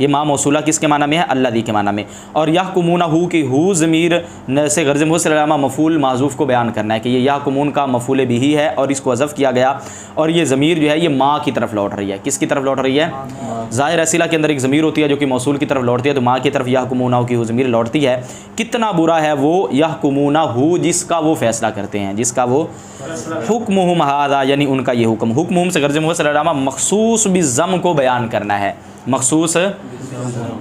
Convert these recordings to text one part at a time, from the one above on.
یہ ما موصولہ کس کے معنی میں ہے؟ الذی کے معنی میں. اور یحکمون ہو کی ہو ضمیر سے غرض مفصل علامہ مفعول محذوف کو بیان کرنا ہے کہ یہ یحکمون کا مفعول بھی ہے اور اس کو حذف کیا گیا، اور یہ ضمیر جو ہے یہ ما کی طرف لوٹ رہی ہے. کس کی طرف لوٹ رہی ہے؟ ظاہر صلہ کے اندر ایک ضمیر ہوتی ہے جو کہ موصول کی طرف لوٹتی ہے، تو ما کی طرف یحکمون ہو کی ہو ضمیر لوٹتی ہے. کتنا برا ہے وہ یحکمون ہو جس کا وہ فیصلہ کرتے ہیں، جس کا وہ حکمہم ھذا یعنی ان کا یہ حکم. حکمہم سے غرض مفصل علامہ مخصوص بالضم کو بیان کرنا ہے. مخصوص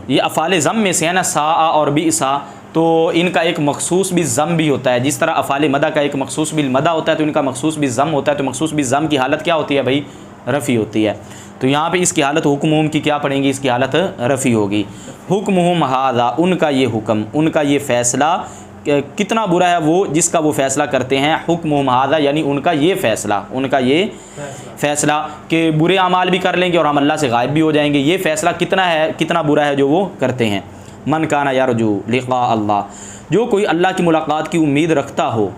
یہ افعال ضم میں سے ہے نا، سا اور بئسا، تو ان کا ایک مخصوص بالضم بھی ہوتا ہے. جس طرح افعال مدح کا ایک مخصوص بالمدح ہوتا ہے تو ان کا مخصوص بالضم ہوتا ہے. تو مخصوص بالضم کی حالت کیا ہوتی ہے بھائی؟ رفع ہوتی ہے. تو یہاں پہ اس کی حالت حکمہم کی کیا پڑیں گی؟ اس کی حالت رفع ہوگی. حکمہم ھذا ان کا یہ حکم، ان کا یہ فیصلہ، کتنا برا ہے وہ جس کا وہ فیصلہ کرتے ہیں. حکمہم ھذا یعنی ان کا یہ فیصلہ، ان کا یہ فیصلہ کہ برے اعمال بھی کر لیں گے اور ہم اللہ سے غائب بھی ہو جائیں گے. یہ فیصلہ کتنا ہے، کتنا برا ہے جو وہ کرتے ہیں. من کان یرجو لقاء اللہ، جو کوئی اللہ کی ملاقات کی امید رکھتا ہو.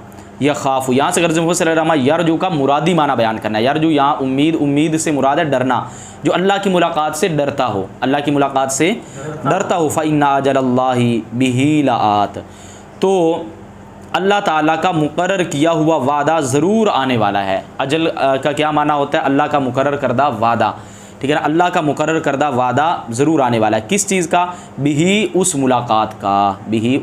یخاف یہاں سے غرض مفصل علامہ یرجو کا مرادی معنی بیان کرنا ہے. یرجو یہاں امید سے مراد ہے ڈرنا، جو اللہ کی ملاقات سے ڈرتا ہو، اللہ کی ملاقات سے ڈرتا ہو. فإن أجل اللہ بہ لآت، تو اللہ تعالیٰ کا مقرر کیا ہوا وعدہ ضرور آنے والا ہے. اجل کا کیا معنی ہوتا ہے؟ اللہ کا مقرر کردہ وعدہ، ٹھیک ہے نا. اللہ کا مقرر کردہ وعدہ ضرور آنے والا ہے. کس چیز کا؟ بہی اس ملاقات کا، بہی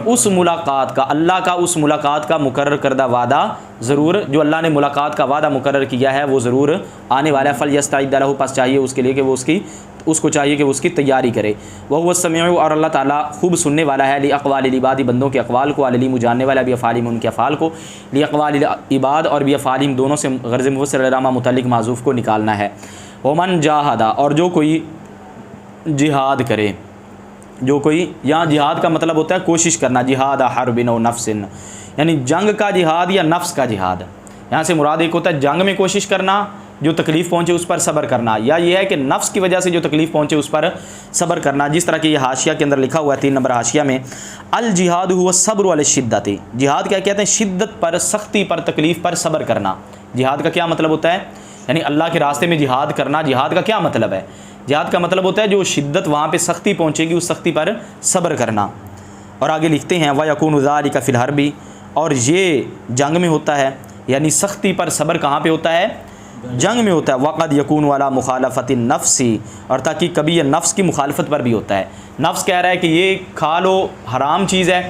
اس ملاقات کا، اللہ کا اس ملاقات کا مقرر کردہ وعدہ ضرور، جو اللہ نے ملاقات کا وعدہ مقرر کیا ہے وہ ضرور آنے والا ہے. فلیستعد لہ، پس چاہیے اس کے لیے کہ وہ اس کو چاہیے کہ وہ اس کی تیاری کرے. وہو السمیع، اور اللہ تعالیٰ خوب سننے والا ہے. لاقوال العباد، بندوں کے اقوال کو. العلیم، جاننے والا بھی افعالہم، ان کے افعال کو. لاقوال العباد اور بھی افعالہم دونوں سے غرض مفصل علامہ متعلق معذوف کو نکالنا ہے. ومن جاہد، اور جو کوئی جہاد کرے، جو کوئی، یہاں جہاد کا مطلب ہوتا ہے کوشش کرنا. جہاد حرب و نفس، یعنی جنگ کا جہاد یا نفس کا جہاد. یہاں سے مراد ایک ہوتا ہے جنگ میں کوشش کرنا، جو تکلیف پہنچے اس پر صبر کرنا، یا یہ ہے کہ نفس کی وجہ سے جو تکلیف پہنچے اس پر صبر کرنا. جس طرح کہ یہ حاشیہ کے اندر لکھا ہوا ہے 3 نمبر حاشیہ میں، الجہاد هو الصبر علی الشدۃ. جہاد کیا کہتے ہیں؟ شدت پر، سختی پر، تکلیف پر صبر کرنا. جہاد کا کیا مطلب ہوتا ہے؟ یعنی اللہ کے راستے میں جہاد کرنا. جہاد کا کیا مطلب ہے؟ جہاد کا مطلب ہوتا ہے جو شدت وہاں پہ سختی پہنچے گی اس سختی پر صبر کرنا. اور آگے لکھتے ہیں وَيَكُونُ ذَلِكَ فِي الْحَرْبِ، اور یہ جنگ میں ہوتا ہے، یعنی سختی پر صبر کہاں پہ ہوتا ہے؟ جنگ میں ہوتا ہے. وَقَدْ يَكُونُ عَلَى مُخَالَفَةِ النَّفْسِ، اور تاکہ کبھی یہ نفس کی مخالفت پر بھی ہوتا ہے. نفس کہہ رہا ہے کہ یہ کھا لو، حرام چیز ہے،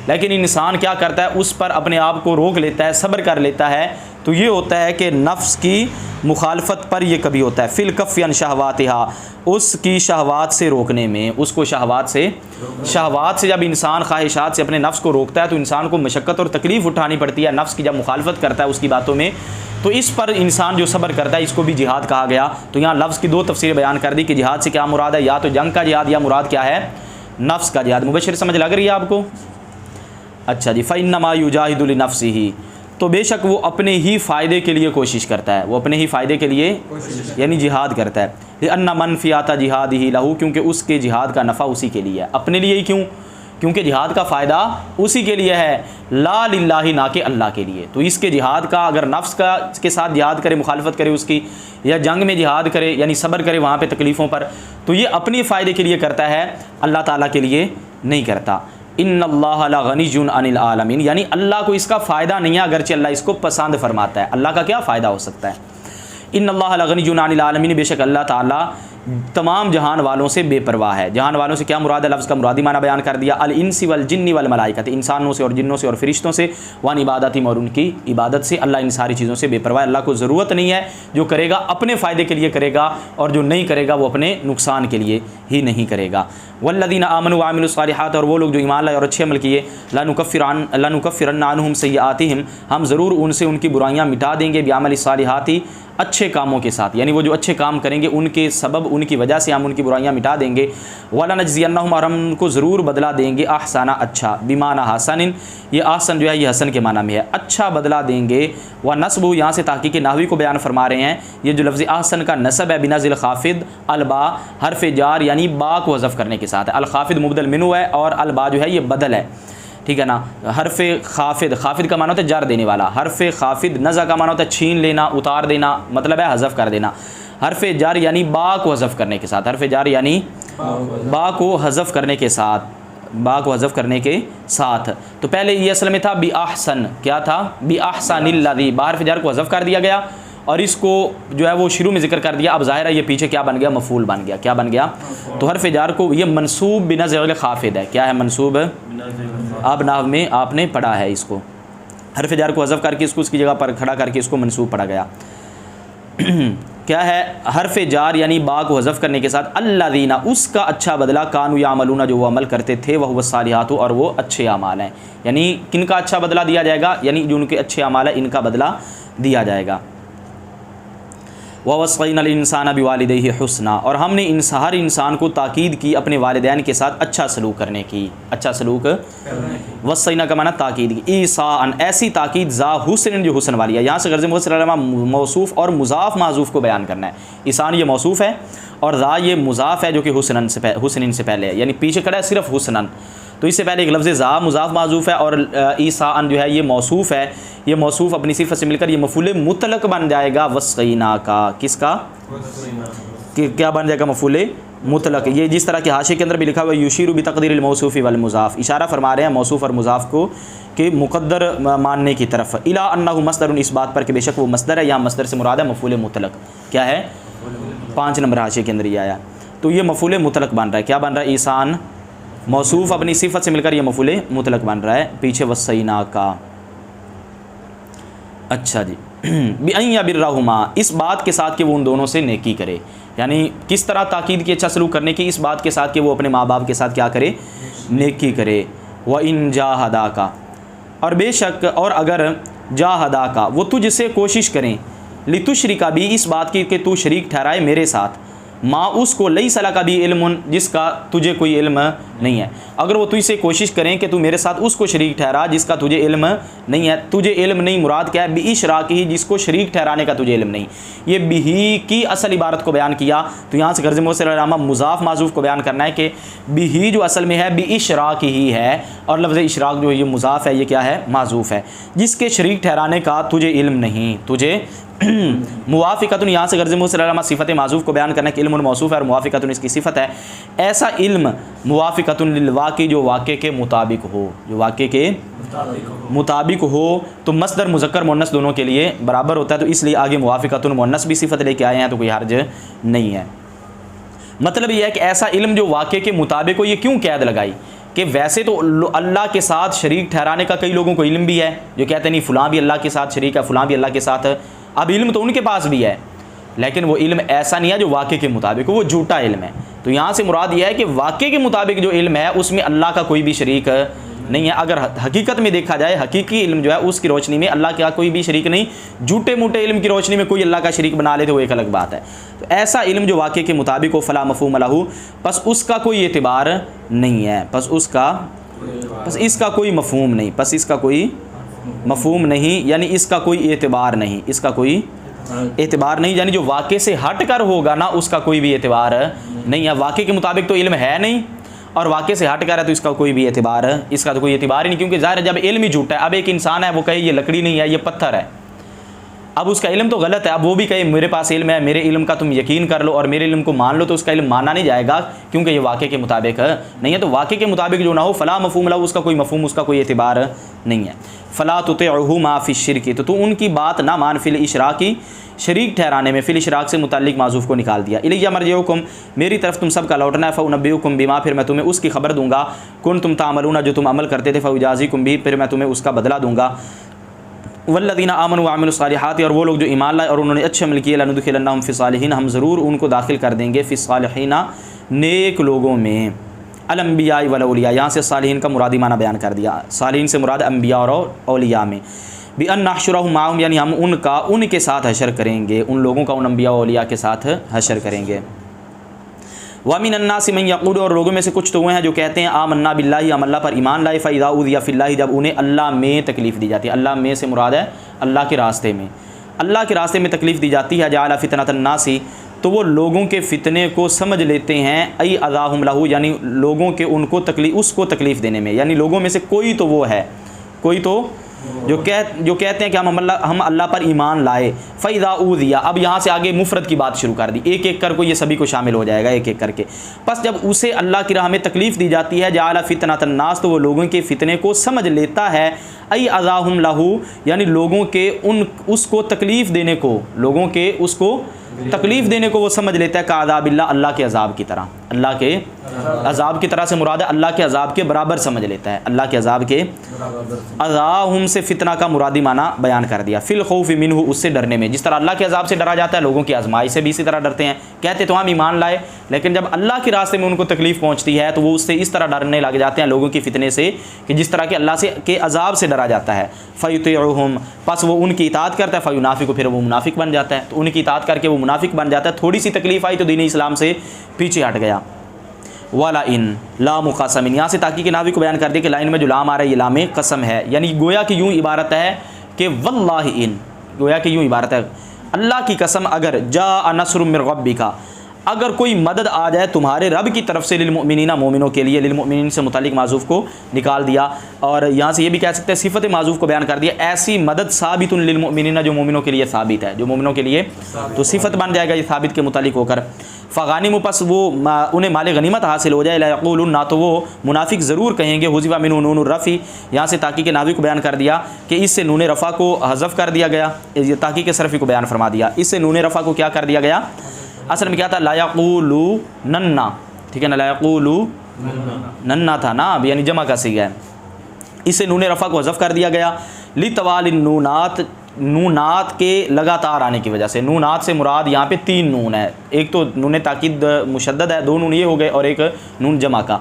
لیکن انسان کیا کرتا ہے؟ اس پر اپنے آپ کو روک لیتا ہے، صبر کر لیتا ہے. تو یہ ہوتا ہے کہ نفس کی مخالفت پر یہ کبھی ہوتا ہے. فی الکف عن شہواتہا، اس کی شہوات سے روکنے میں، اس کو شہوات سے جب انسان خواہشات سے اپنے نفس کو روکتا ہے تو انسان کو مشقت اور تکلیف اٹھانی پڑتی ہے. نفس کی جب مخالفت کرتا ہے اس کی باتوں میں، تو اس پر انسان جو صبر کرتا ہے اس کو بھی جہاد کہا گیا. تو یہاں لفظ کی 2 تفسیریں بیان کر دی کہ جہاد سے کیا مراد ہے، یا تو جنگ کا جہاد یا مراد کیا ہے؟ نفس کا جہاد. مبشر سمجھ لگ رہی ہے آپ کو؟ اچھا جی. فَإِنَّمَا يُجَاهِدُ لِنَفْسِهِ، تو بے شک وہ اپنے ہی فائدے کے لیے کوشش کرتا ہے، وہ اپنے ہی فائدے کے لیے یعنی جہاد کرتا ہے. لِأَنَّ مَنْ فِيَاتَ جِهَادِهِ لَهُ، کیونکہ اس کے جہاد کا نفع اسی کے لیے ہے. اپنے لیے ہی کیوں؟ کیونکہ جہاد کا فائدہ اسی کے لیے ہے، لا للہ، نہ کہ اللہ کے لیے. تو اس کے جہاد کا اگر نفس کے ساتھ جہاد کرے، مخالفت کرے اس کی، یا جنگ میں جہاد کرے یعنی صبر کرے وہاں پہ تکلیفوں پر، تو یہ اپنے فائدے کے لیے کرتا ہے، اللہ تعالیٰ کے لیے نہیں کرتا. ان اللہ لغنی عن العالمین، یعنی اللہ کو اس کا فائدہ نہیں ہے اگرچہ اللہ اس کو پسند فرماتا ہے. اللہ کا کیا فائدہ ہو سکتا ہے؟ ان اللہ لغنی عن العالمین، بے شک اللہ تعالیٰ تمام جہان والوں سے بے پرواہ ہے. جہان والوں سے کیا مراد ہے؟ لفظ کا مرادی معنی بیان کر دیا. الانس والجن والملائکۃ، انسانوں سے اور جنوں سے اور فرشتوں سے. وان عبادتہم، اور ان کی عبادت سے. اللہ ان ساری چیزوں سے بے پرواہ ہے. اللہ کو ضرورت نہیں ہے، جو کرے گا اپنے فائدے کے لیے کرے گا، اور جو نہیں کرے گا وہ اپنے نقصان کے لیے ہی نہیں کرے گا. والذین آمنوا وعملوا الصالحات، اور وہ لوگ جو ایمان لائے اور اچھے عمل کیے. لنکفرن عنہم سیئاتہم، ہم ضرور ان سے ان کی برائیاں مٹا دیں گے. بعمل الصالحات، اچھے کاموں کے ساتھ، یعنی وہ جو اچھے کام کریں گے ان کے سبب، ان کی وجہ سے ہم ان کی برائیاں مٹا دیں گے. وَلَنَجْزِيَنَّهُمْ، اور ہم ان کو ضرور بدلہ دیں گے. احسن، اچھا. بمعنی حسن، یہ احسن جو ہے یہ حسن کے معنی میں ہے، اچھا بدلہ دیں گے. وَنَصْبُ، یہاں سے تحقیق نحوی کو بیان فرما رہے ہیں. یہ جو لفظ احسن کا نصب ہے بنزل خافض البا، حرف جار یعنی با کو حذف کرنے کے ساتھ ہے. الخافض مبدل منو ہے اور البا جو ہے یہ بدل ہے، ٹھیک ہے نا. حرف خافض، خافض کا معنی ہوتا ہے جر دینے والا. حرف خافض نزع کا معنی ہوتا ہے چھین لینا، اتار دینا، مطلب ہے حذف کر دینا. حرف جار یعنی با کو حذف کرنے کے ساتھ، حرف جار یعنی با کو حذف کرنے کے ساتھ، با کو حذف کرنے کے ساتھ. تو پہلے یہ اصل میں تھا بی احسن، کیا تھا؟ بی احسن الذی، با حرف جار کو حذف کر دیا گیا اور اس کو جو ہے وہ شروع میں ذکر کر دیا. اب ظاہر ہے یہ پیچھے کیا بن گیا؟ مفعول بن گیا. کیا بن گیا؟ تو حرف جار کو یہ منصوب بنزع الخافض ہے. کیا ہے منصوب؟ اب نحو میں آپ نے پڑھا ہے اس کو، حرف جار کو حذف کر کے اس کی جگہ پر کھڑا کر کے اس کو منصوب پڑھا گیا. کیا ہے؟ حرف جار یعنی با کو حذف کرنے کے ساتھ الذین، اس کا اچھا بدلہ، کانوا یعملون، جو وہ عمل کرتے تھے، وہو الصالحات، اور وہ اچھے اعمال ہیں. یعنی کن کا اچھا بدلہ دیا جائے گا؟ یعنی جو ان کے اچھے اعمال ہیں ان کا بدلہ دیا جائے گا. وَوَصَّيْنَا الْإِنسَانَ بِوَالِدَيْهِ حُسْنًا، اور ہم نے ہر انسان کو تاکید کی اپنے والدین کے ساتھ اچھا سلوک کرنے کی، اچھا سلوک. وَصَّيْنَا کا معنی تاکید کی، ایصاءً، ایسی تاکید، ذا حسن، جو حسن والی ہے. یہاں سے غرض موصوف اور مضاف معذوف کو بیان کرنا ہے. ایصاءً یہ موصوف ہے اور ذا یہ مضاف ہے جو کہ حسن سے پہلے ہے، یعنی پیچھے کھڑا ہے صرف حسنً. تو اس سے پہلے ایک لفظ ذا مضاف معذوف ہے اور ایصاءً جو ہے یہ موصوف ہے. یہ موصوف اپنی صفت سے مل کر یہ مفعول مطلق بن جائے گا وصینا کا. کس کا؟ کیا بن جائے گا؟ مفعول مطلق. یہ جس طرح کہ حاشیے کے اندر بھی لکھا ہوا ہے یشیر بتقدیر الموصوف والمضاف، اشارہ فرما رہے ہیں موصوف اور مضاف کو کہ مقدر ماننے کی طرف. الی انہ مصدر، اس بات پر کہ بے شک وہ مصدر ہے. یہاں مصدر سے مراد ہے مفعول مطلق. کیا ہے؟ 5 نمبر حاشیے کے اندر یہ آیا. تو یہ مفعول مطلق بن رہا ہے. کیا بن رہا ہے؟ ایصاءً موصوف اپنی صفت سے مل کر یہ مفعول مطلق بن رہا ہے. پیچھے وصینا کا. اچھا جی. بِأَن يَبِرَّهُمَا، اس بات کے ساتھ کہ وہ ان دونوں سے نیکی کرے. یعنی کس طرح تاکید کی اچھا سلوک کرنے کی؟ اس بات کے ساتھ کہ وہ اپنے ماں باپ کے ساتھ کیا کرے؟ نیکی کرے. وَإِن جَاهَدَاكَ، اور بے شک اور اگر جاہداکا، وہ تجھ سے کوشش کریں، لِتُشْرِكَ بِی، اس بات کی کہ تو شریک ٹھہرائے میرے ساتھ، ما اس کو، لیس لک بی علم، جس کا تجھے کوئی علم نہیں ہے. اگر وہ تجھ سے کوشش کریں کہ تو میرے ساتھ اس کو شریک ٹھہرا جس کا تجھے علم نہیں ہے. تجھے علم نہیں مراد کیا ہے؟ بِإِشْرَاكِهِ، جس کو شریک ٹھہرانے کا تجھے علم نہیں. یہ بِہِ کی اصل عبارت کو بیان کیا. تو یہاں سے غرض موصل علامہ مضاف معذوف کو بیان کرنا ہے کہ بِہِ جو اصل میں ہے بِإِشْرَاكِهِ ہے، اور لفظ اشراق جو یہ مضاف ہے یہ کیا ہے؟ معذوف ہے. جس کے شریک ٹھہرانے کا تجھے علم نہیں. تجھے موافقتن، یہاں سے غرض موصل علامہ صفت معذوف کو بیان کرنا ہے کہ علم موصوف ہے اور موافقتن اس کی صفت ہے. ایسا علم موافقتن للواقع، جو واقع کے مطابق ہو، جو واقع کے مطابق ہو. تو مصدر مذکر مؤنث دونوں کے لیے برابر ہوتا ہے، تو اس لیے آگے موافقتن مؤنث بھی صفت لے کے آئے ہیں، تو کوئی حرج نہیں ہے. مطلب یہ ہے کہ ایسا علم جو واقع کے مطابق ہو. یہ کیوں قید لگائی؟ کہ ویسے تو اللہ کے ساتھ شریک ٹھہرانے کا کئی لوگوں کو علم بھی ہے، جو کہتے ہیں نہیں فلاں بھی اللہ کے ساتھ شریک ہے، فلاں بھی اللہ کے ساتھ. اب علم تو ان کے پاس بھی ہے، لیکن وہ علم ایسا نہیں ہے جو واقع کے مطابق ہو، وہ جھوٹا علم ہے. تو یہاں سے مراد یہ ہے کہ واقع کے مطابق جو علم ہے اس میں اللہ کا کوئی بھی شریک نہیں ہے. اگر حقیقت میں دیکھا جائے، حقیقی علم جو ہے اس کی روشنی میں اللہ کا کوئی بھی شریک نہیں. جھوٹے موٹے علم کی روشنی میں کوئی اللہ کا شریک بنا لے تو وہ ایک الگ بات ہے. تو ایسا علم جو واقع کے مطابق ہو، فلا مفہوم لہ، پس اس کا کوئی اعتبار نہیں ہے. پس اس کا کوئی مفہوم نہیں. پس اس کا کوئی مفہوم نہیں، یعنی اس کا کوئی اعتبار نہیں. اس کا کوئی اعتبار نہیں، یعنی جو واقع سے ہٹ کر ہوگا نا اس کا کوئی بھی اعتبار نہیں ہے. واقع کے مطابق تو علم ہے نہیں، اور واقع سے ہٹ کر ہے تو اس کا کوئی بھی اعتبار، اس کا تو کوئی اعتبار ہی نہیں. کیونکہ ظاہر ہے جب علم ہی جھوٹا ہے، اب ایک انسان ہے وہ کہے یہ لکڑی نہیں ہے یہ پتھر ہے، اب اس کا علم تو غلط ہے. اب وہ بھی کہے میرے پاس علم ہے، میرے علم کا تم یقین کر لو اور میرے علم کو مان لو، تو اس کا علم مانا نہیں جائے گا کیونکہ یہ واقع کے مطابق نہیں ہے. تو واقع کے مطابق جو نہ ہو، فلا مفہوم لہ، اس کا کوئی مفہوم، اس کا کوئی اعتبار نہیں ہے. فلا تطعہ ما فی الشرک، تو ان کی بات نہ مان، فی الاشراک، شریک ٹھہرانے میں. فی الاشراک سے متعلق معذوف کو نکال دیا. الیہ مرجعکم، میری طرف تم سب کا لوٹنا ہے. فانبئکم بما، پھر میں تمہیں اس کی خبر دوں گا. کنتم تعملون، جو تم عمل کرتے تھے. فاجازیکم بھی، پھر میں تمہیں اس کا بدلہ دوں گا. والذین آمنوا وعملوا الصالحات، اور وہ لوگ جو ایمان لائے اور انہوں نے اچھے عمل کیے. لندخلنہم فی الصالحین، ہم ضرور ان کو داخل کر دیں گے. فی الصالحین، نیک لوگوں میں. الانبیاء والاولیاء، یہاں سے صالحین کا مرادی معنی بیان کر دیا. صالحین سے مراد انبیاء اور اولیاء میں. بأن نحشرهم معهم، یعنی ہم ان کے ساتھ حشر کریں گے، ان لوگوں کا، ان انبیاء و اولیاء کے ساتھ حشر کریں گے. ومن الناس من یقول، اور لوگوں میں سے کچھ تو وہ ہیں جو کہتے ہیں آمنا باللہ، ہم اللہ پر ایمان لائے. فاذا اوذی فی اللہ، جب انہیں اللہ میں تکلیف دی جاتی ہے. اللہ میں سے مراد ہے اللہ کے راستے میں. اللہ کے راستے میں تکلیف دی جاتی ہے. جعل فتنۃ الناس، تو وہ لوگوں کے فتنے کو سمجھ لیتے ہیں. ای اذاہم لہ، یعنی لوگوں کے ان کو تکلیف، اس کو تکلیف دینے میں. یعنی لوگوں میں سے کوئی تو وہ ہے، کوئی تو جو کہتے ہیں کہ ہم اللہ پر ایمان لائے. فَإِذَا أُوذِيَ، اب یہاں سے آگے مفرد کی بات شروع کر دی، ایک ایک کر کو یہ سبھی کو شامل ہو جائے گا ایک ایک کر کے. پس جب اسے اللہ کی راہ میں تکلیف دی جاتی ہے، جعل فتنۃ الناس، تو وہ لوگوں کے فتنے کو سمجھ لیتا ہے. ای اذاہم لہو، یعنی لوگوں کے اس کو تکلیف دینے کو، لوگوں کے اس کو تکلیف دینے کو وہ سمجھ لیتا ہے کعذاب اللہ، اللہ کے عذاب کی طرح. اللہ کے عذاب کی طرح سے مراد ہے اللہ کے عذاب کے برابر سمجھ لیتا ہے، اللہ کے عذاب کے. اذاہم سے فتنہ کا مرادی معنی بیان کر دیا. فی الخوف منہ، اس سے ڈرنے میں، جس طرح اللہ کے عذاب سے ڈرا جاتا ہے، لوگوں کی آزمائی سے بھی اسی طرح ڈرتے ہیں. کہتے تو ہم ایمان لائے، لیکن جب اللہ کے راستے میں ان کو تکلیف پہنچتی ہے تو وہ اس سے اس طرح ڈرنے لگ جاتے ہیں لوگوں کی فتنے سے کہ جس طرح کہ اللہ سے کے عذاب سے ڈرا جاتا ہے. فیطیعہم، پس وہ ان کی اطاعت کرتا ہے. فینافق، پھر وہ منافق بن جاتا ہے. تو ان کی اطاعت کر کے وہ منافق بن جاتا ہے. تھوڑی سی تکلیف آئی تو دین اسلام سے پیچھے ہٹ گیا. والا ان لام قسم، یہاں سے تاکید کے ناوی کو بیان کر دیا کہ لائن میں جو لام آ رہا ہے یہ لام قسم ہے، یعنی گویا کہ یوں عبارت ہے کہ واللہ ان، گویا کہ یوں عبارت ہے اللہ کی قسم اگر جاء نصر من ربک، اگر کوئی مدد آ جائے تمہارے رب کی طرف سے، للمؤمنین، مومنوں کے لیے. للمؤمنین سے متعلق معذوف کو نکال دیا، اور یہاں سے یہ بھی کہہ سکتے ہیں صفت معذوف کو بیان کر دیا. ایسی مدد ثابت للمؤمنین، جو مومنوں کے لیے ثابت ہے، جو مومنوں کے لیے تو صفت بن جائے گا یہ ثابت کے متعلق ہو کر. فغانم، پس وہ انہیں مال غنیمت حاصل ہو جائے. لا یقولون، تو وہ منافق ضرور کہیں گے. حذف منہ نون الرفع، یہاں سے تاکید کے ناوی کو بیان کر دیا کہ اس سے نون رفع کو حذف کر دیا گیا، تاکید کے صرفی کو بیان فرما دیا. اس سے نون رفع کو کیا کر دیا گیا؟ اصل میں کیا تھا؟ لا یقولون، ٹھیک ہے نا، لا یقولون تھا نا، اب یعنی جمع کا صیغہ ہے. اس سے نون رفع کو حذف کر دیا گیا. لطوال النونات، نونات کے لگاتار آنے کی وجہ سے. نونات سے مراد یہاں پہ 3 نون ہے، ایک تو نون تاکید مشدد ہے، 2 نون یہ ہو گئے، اور ایک نون جمع کا.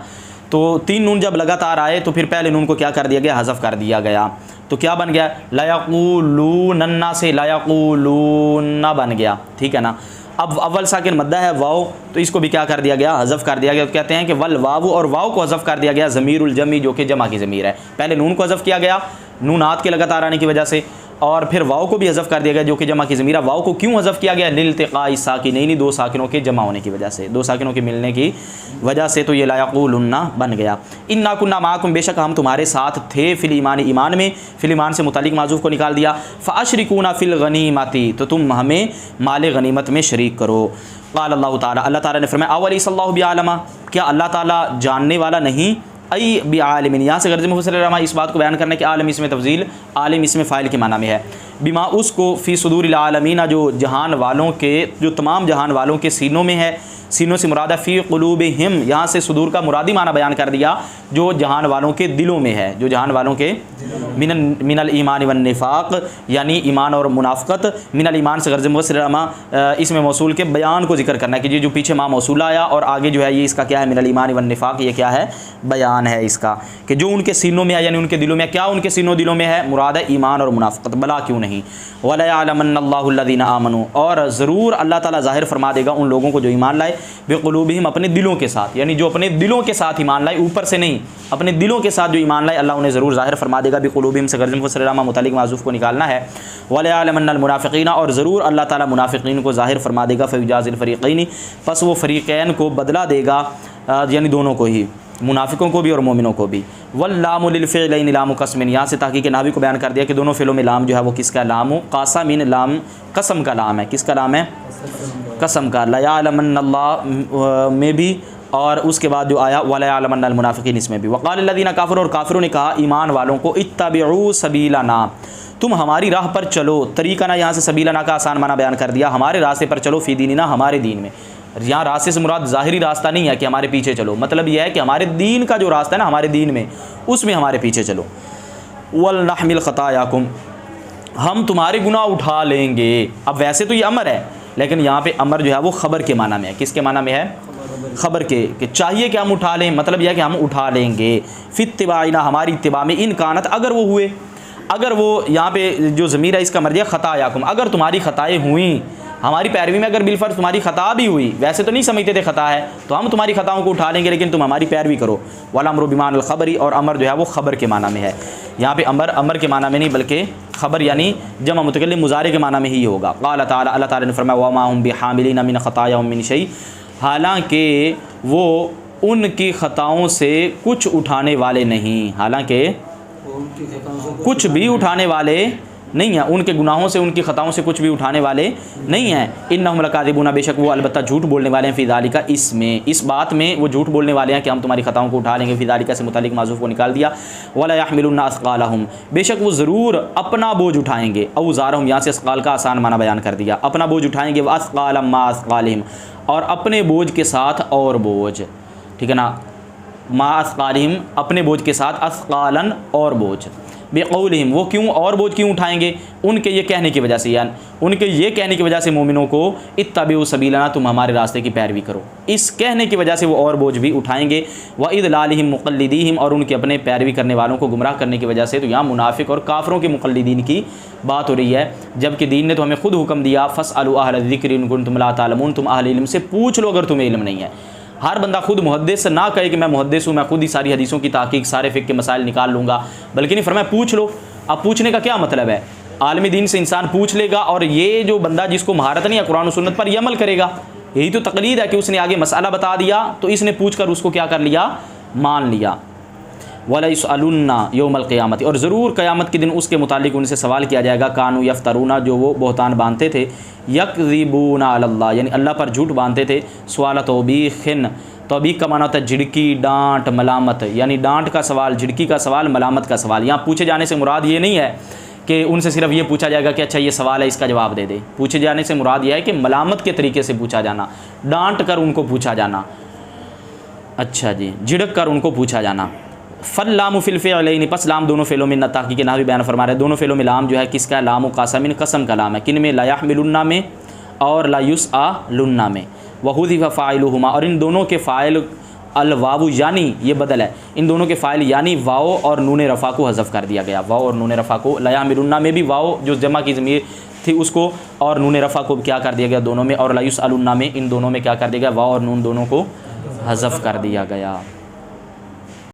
تو 3 نون جب لگاتار آئے تو پھر پہلے نون کو کیا کر دیا گیا؟ حذف کر دیا گیا. تو کیا بن گیا؟ لا یقولون سے لا یقولون بن گیا، ٹھیک ہے نا. اب اول ساکن مدہ ہے واو، تو اس کو بھی کیا کر دیا گیا؟ حذف کر دیا گیا. تو کہتے ہیں کہ والواو، اور واو کو حذف کر دیا گیا ضمیر الجمع، جو کہ جمع کی ضمیر ہے. پہلے نون کو حذف کیا گیا نونات کے لگاتار آنے کی وجہ سے، اور پھر واو کو بھی حذف کر دیا گیا جو کہ جمع کی ضمیر ہے. واو کو کیوں حذف کیا گیا؟ لالتقاء الساکنین، 2 ساکنوں کے جمع ہونے کی وجہ سے، 2 ساکنوں کے ملنے کی وجہ سے. تو یہ لا یقولون بن گیا. انا کنا معکم، بے شک ہم تمہارے ساتھ تھے. فی الایمان، ایمان میں. فی الایمان سے متعلق معذوف کو نکال دیا. فاشرکونا فی الغنیمۃ، تو تم ہمیں مال غنیمت میں شریک کرو. قال اللہ تعالیٰ، اللہ تعالیٰ نے فرمایا اولیس اللہ بعالم، کیا اللہ تعالیٰ جاننے والا نہیں؟ ای بعالم، یہاں سے غرض مفسر رحمہ اس بات کو بیان کرنے کہ عالم اس میں تفضیل، عالم اس میں فاعل کے معنی میں ہے. بما، اس کو، فی صدور العالمین، جو جہان والوں کے، جو تمام جہان والوں کے سینوں میں ہے. سینوں سے مراد ہے فی قلوبہم، یہاں سے صدور کا مرادی معنی بیان کر دیا جو جہان والوں کے دلوں میں ہے، جو جہان والوں کے من الایمان والنفاق، یعنی ایمان اور منافقت. من الایمان سے غرض مفسر رحمہ اس میں موصول کے بیان کو ذکر کرنا ہے کہ یہ جو پیچھے ما موصول آیا اور آگے جو ہے یہ اس کا کیا ہے؟ من الایمان والنفاق، یہ کیا ہے؟ بیان ہے اس کا کہ جو ان کے سینوں میں ہے، یعنی ان کے دلوں میں. کیا ان کے سینوں دلوں میں ہے؟ مراد ہے ایمان اور منافقت، بلا کیوں نہیں. وَلَيَعْلَمَنَّ اللَّهُ الَّذِينَ آمَنُوا، اور ضرور اللہ تعالیٰ ظاہر فرما دے گا ان لوگوں کو جو ایمان لائے. بقلوبہم، اپنے دلوں کے ساتھ، یعنی جو اپنے دلوں کے ساتھ ایمان لائے، اوپر سے نہیں، اپنے دلوں کے ساتھ جو ایمان لائے اللہ انہیں ضرور ظاہر فرما دے گا. بقلوبہم سے غرض مفسر رحمہ متعلق معذوف کو نکالنا ہے. وَلَيَعْلَمَنَّ الْمُنَافِقِينَ، اور ضرور اللہ تعالیٰ منافقین کو ظاہر فرما دے گا. فَيُجَازِ الْفَرِيقَيْنِ، پس وہ فریقین کو بدلہ دے گا، یعنی دونوں کو ہی، منافقوں کو بھی اور مومنوں کو بھی. واللام للفعلین لام قسم، یہاں سے تحقیق نحوی کو بیان کر دیا کہ دونوں فعلوں میں لام جو ہے وہ کس کا؟ لام قاسمین، لام قسم کا لام ہے. کس کا لام ہے؟ قسم کا. لیعلمن اللہ میں بھی، اور اس کے بعد جو آیا ولیعلمن المنافقین اس میں بھی. وقال الذین کافروا، اور کافروں نے کہا ایمان والوں کو اتبعوا سبیلنا، تم ہماری راہ پر چلو. طریقہ نا، یہاں سے سبیلنا کا آسان معنی بیان کر دیا، ہمارے راستے پر چلو. فی دیننا، ہمارے دین میں. یہاں راستے سے مراد ظاہری راستہ نہیں ہے کہ ہمارے پیچھے چلو، مطلب یہ ہے کہ ہمارے دین کا جو راستہ ہے نا، ہمارے دین میں، اس میں ہمارے پیچھے چلو. وَلْنَحْمِلْ خَطَايَاكُمْ، ہم تمہارے گناہ اٹھا لیں گے. اب ویسے تو یہ امر ہے، لیکن یہاں پہ امر جو ہے وہ خبر کے معنی میں ہے. کس کے معنی میں ہے؟ خبر کے، کہ چاہیے کہ ہم اٹھا لیں، مطلب یہ ہے کہ ہم اٹھا لیں گے. فی اتباعنا، ہماری اتباع میں. ان کانت، اگر وہ ہوئے، اگر وہ، یہاں پہ جو ضمیر ہے اس کا مرجع خطایاکم، اگر تمہاری خطائیں ہوئیں، ہماری پیروی میں اگر بالفرض تمہاری خطا بھی ہوئی، ویسے تو نہیں سمجھتے تھے خطا ہے، تو ہم تمہاری خطاؤں کو اٹھا لیں گے، لیکن تم ہماری پیروی کرو. والامر بمعنی الخبری، اور امر جو ہے وہ خبر کے معنی میں ہے. یہاں پہ امر کے معنی میں نہیں بلکہ خبر، یعنی جمع متکلم مضارع کے معنی میں ہی ہوگا. قال تعالی، اللہ تعالی نے فرمایا وما هم بحاملین من خطاياهم من شيء، حالانکہ وہ ان کی خطاؤں سے کچھ اٹھانے والے نہیں، حالانکہ کچھ بھی اٹھانے والے نہیں ہیں، ان کے گناہوں سے ان کی خطاؤں سے کچھ بھی اٹھانے والے نہیں ہیں۔ انہم لکاذبون، بے شک وہ البتہ جھوٹ بولنے والے ہیں، فی ذالک، اس میں، اس بات میں وہ جھوٹ بولنے والے ہیں کہ ہم تمہاری خطاؤں کو اٹھا لیں گے۔ فی ذالک سے متعلق معذوف کو نکال دیا۔ ولا یحملن اثقالہم، بے شک وہ ضرور اپنا بوجھ اٹھائیں گے۔ اوزارہم، یہاں سے اثقال کا آسان معنی بیان کر دیا، اپنا بوجھ اٹھائیں گے۔ واثقالا ما اثقالہم، اور اپنے بوجھ کے ساتھ اور بوجھ، ٹھیک ہے نا، ما اثقالہم، اپنے بوجھ کے ساتھ، اثقالاً اور بوجھ، بقولہم، وہ کیوں اور بوجھ کیوں اٹھائیں گے؟ ان کے یہ کہنے کی وجہ سے، یعنی ان کے یہ کہنے کی وجہ سے مومنوں کو اتبعوا سبیلنا، تم ہمارے راستے کی پیروی کرو، اس کہنے کی وجہ سے وہ اور بوجھ بھی اٹھائیں گے۔ وَإِضْلَالِهِمْ مُقَلِّدِيهِمْ، اور ان کے اپنے پیروی کرنے والوں کو گمراہ کرنے کی وجہ سے۔ تو یہاں منافق اور کافروں کے مقلدین کی بات ہو رہی ہے، جبکہ دین نے تو ہمیں خود حکم دیا، فَاسْأَلُوا أَهْلَ الذِّكْرِ إِن كُنتُمْ لَا تَعْلَمُونَ، تم اہل علم سے پوچھ لو اگر تمہیں علم نہیں ہے۔ ہر بندہ خود محدث نہ کہے کہ میں محدث ہوں، میں خود ہی ساری حدیثوں کی تحقیق، سارے فقہ کے مسائل نکال لوں گا، بلکہ نہیں، فرمایا پوچھ لو۔ اب پوچھنے کا کیا مطلب ہے؟ عالم دین سے انسان پوچھ لے گا، اور یہ جو بندہ جس کو مہارت نہیں ہے قرآن و سنت پر، یہ عمل کرے گا۔ یہی تو تقلید ہے کہ اس نے آگے مسئلہ بتا دیا تو اس نے پوچھ کر اس کو کیا کر لیا، مان لیا۔ وَلَيُسْأَلُنَّ يَوْمَ الْقِيَامَةِ، اور ضرور قیامت کے دن اس کے متعلق ان سے سوال کیا جائے گا، کانوا یفترون، جو وہ بہتان باندھتے تھے، یکذبون علی اللہ، یعنی اللہ پر جھوٹ باندھتے تھے، سوال توبیخ، توبیخ کا معنی ہوتا ہے جھڑکی، ڈانٹ، ملامت، یعنی ڈانٹ کا سوال، جھڑکی کا سوال، ملامت کا سوال۔ یہاں پوچھے جانے سے مراد یہ نہیں ہے کہ ان سے صرف یہ پوچھا جائے گا کہ اچھا یہ سوال ہے، اس کا جواب دے دے۔ پوچھے جانے سے مراد یہ ہے کہ ملامت کے طریقے سے پوچھا جانا، ڈانٹ کر ان کو پوچھا جانا، اچھا جی، جھڑک کر ان کو پوچھا جانا۔ فاللام فی الفعلین، پس لام دونوں فعلوں میں، تحقیق نحوی بیان فرما رہے ہیں، دونوں فعلوں میں لام جو ہے کس کا ہے؟ لام قسم، قسم کا لام ہے۔ کن میں؟ لا یحملن میں اور لا یسألن میں۔ وحذف فاعلہما، اور ان دونوں کے فاعل الواو، یعنی یہ بدل ہے، ان دونوں کے فاعل یعنی واو اور نون رفع کو حذف کر دیا گیا۔ واو اور نون رفع کو، لا یحملن میں بھی واو جو جمع کی ضمیر تھی اس کو، اور نون رفع کو کیا کر دیا گیا دونوں میں، اور لا یسألن میں ان دونوں میں کیا کر دیا گیا؟ واو اور نون دونوں کو حذف کر دیا گیا۔